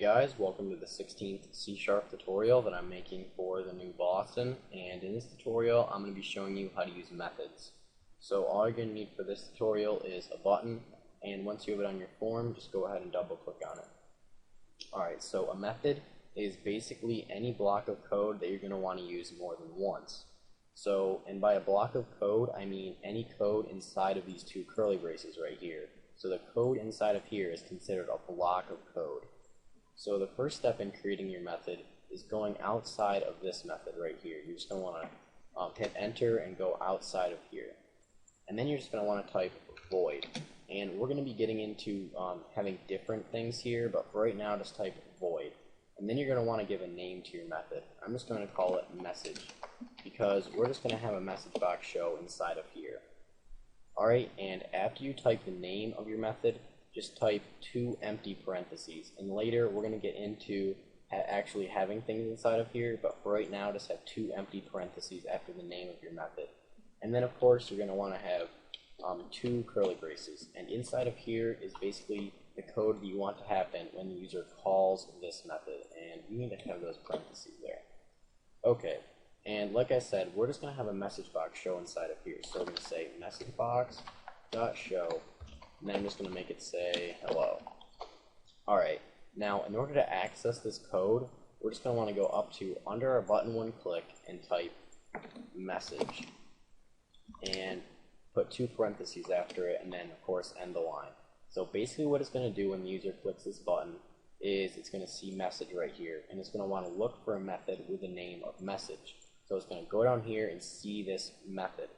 guys, welcome to the 16th C# tutorial that I'm making for the new Boston, and in this tutorial I'm going to be showing you how to use methods. So all you're going to need for this tutorial is a button, and once you have it on your form, just go ahead and double click on it. Alright, so a method is basically any block of code that you're going to want to use more than once. So, and by a block of code, I mean any code inside of these two curly braces right here. So the code inside of here is considered a block of code. So the first step in creating your method is going outside of this method right here. You're just going to want to hit enter and go outside of here. And then you're just going to want to type void. And we're going to be getting into having different things here, but for right now just type void. And then you're going to want to give a name to your method. I'm just going to call it message, because we're just going to have a message box show inside of here. Alright, and after you type the name of your method, just type 2 empty parentheses. And later we're going to get into actually having things inside of here, but for right now just have 2 empty parentheses after the name of your method. And then of course you're going to want to have 2 curly braces. And inside of here is basically the code that you want to happen when the user calls this method. And you need to have those parentheses there. Okay. And like I said, we're just going to have a message box show inside of here. So we're going to say message box.show, and then I'm just going to make it say hello. Alright, now in order to access this code, we're just going to want to go up to under our button one click and type message, and put 2 parentheses after it, and then of course end the line. So basically what it's going to do when the user clicks this button is it's going to see message right here, and it's going to want to look for a method with the name of message. So it's going to go down here and see this method.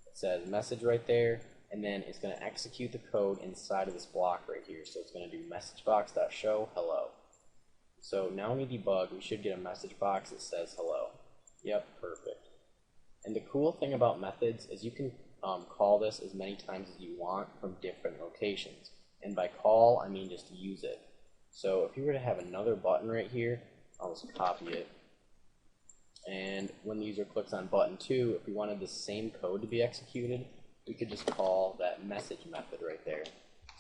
It says message right there, and then it's going to execute the code inside of this block right here. So it's going to do messagebox.show hello. So now when we debug, we should get a message box that says hello. Yep, perfect. And the cool thing about methods is you can call this as many times as you want from different locations. And by call, I mean just use it. So if you were to have another button right here, I'll just copy it. And when the user clicks on button 2, if we wanted the same code to be executed, we could just call that message method right there.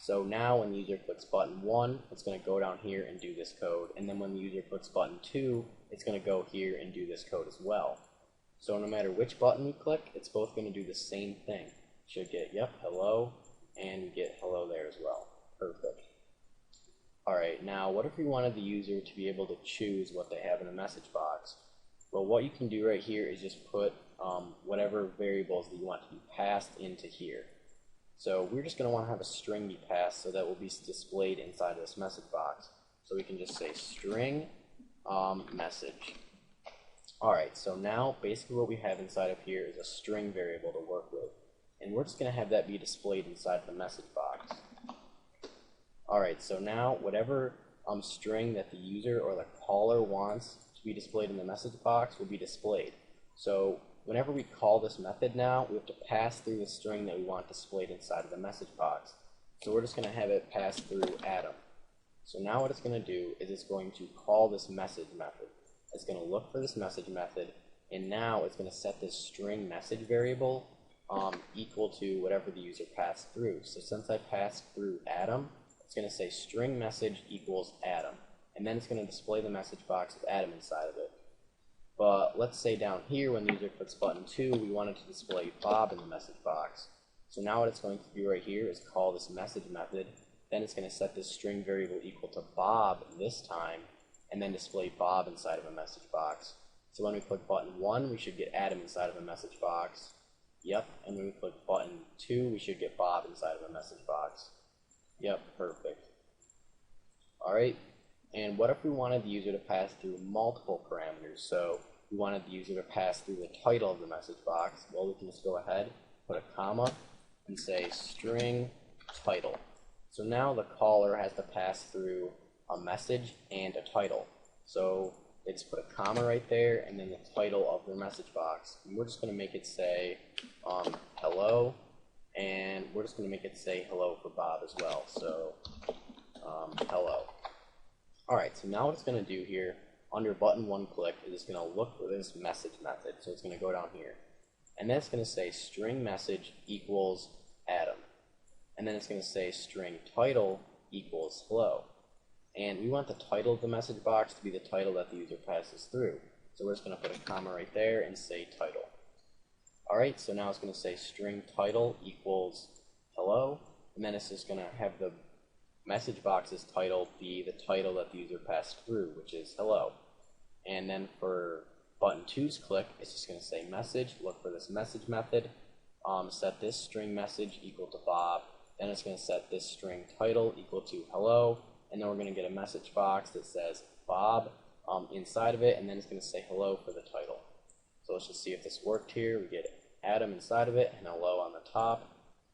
So now when the user clicks button 1, it's going to go down here and do this code. And then when the user clicks button 2, it's going to go here and do this code as well. So no matter which button we click, it's both going to do the same thing. Should get, yep, hello, and we get hello there as well. Perfect. Alright, now what if we wanted the user to be able to choose what they have in a message box? Well, what you can do right here is just put whatever variables that you want to be passed into here. So we're just going to want to have a string be passed so that will be displayed inside of this message box. So we can just say string message. Alright, so now basically what we have inside of here is a string variable to work with. And we're just going to have that be displayed inside the message box. Alright, so now whatever string that the user or the caller wants to be displayed in the message box will be displayed. So whenever we call this method now, we have to pass through the string that we want displayed inside of the message box. So we're just going to have it pass through Adam. So now what it's going to do is it's going to call this message method. It's going to look for this message method, and now it's going to set this string message variable equal to whatever the user passed through. So since I passed through Adam, it's going to say string message equals Adam. And then it's going to display the message box with Adam inside of it. But let's say down here when the user clicks button 2, we want it to display Bob in the message box. So now what it's going to do right here is call this message method. Then it's going to set this string variable equal to Bob this time, and then display Bob inside of a message box. So when we click button 1, we should get Adam inside of a message box. Yep, and when we click button 2, we should get Bob inside of a message box. Yep, perfect. Alright, and what if we wanted the user to pass through multiple parameters? So we wanted the user to pass through the title of the message box. Well, we can just go ahead, put a comma, and say string title. So now the caller has to pass through a message and a title. So they just put a comma right there and then the title of their message box. And we're just going to make it say hello, and we're just going to make it say hello for Bob as well. So hello. Alright, so now what it's going to do here under button 1 click is it's going to look for this message method. So it's going to go down here. And then it's going to say string message equals Adam. And then it's going to say string title equals hello. And we want the title of the message box to be the title that the user passes through. So we're just going to put a comma right there and say title. Alright, so now it's going to say string title equals hello, and then it's just going to have the message box's title be the title that the user passed through, which is hello. And then for button 2's click, it's just going to say message, look for this message method, set this string message equal to Bob, then it's going to set this string title equal to hello, and then we're going to get a message box that says Bob inside of it, and then it's going to say hello for the title. So let's just see if this worked here. We get Adam inside of it and hello on the top.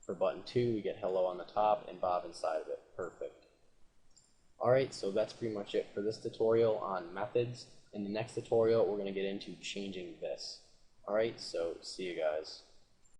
For button 2, we get hello on the top and Bob inside of it. Perfect. Alright, so that's pretty much it for this tutorial on methods. In the next tutorial, we're going to get into changing this. Alright, so see you guys.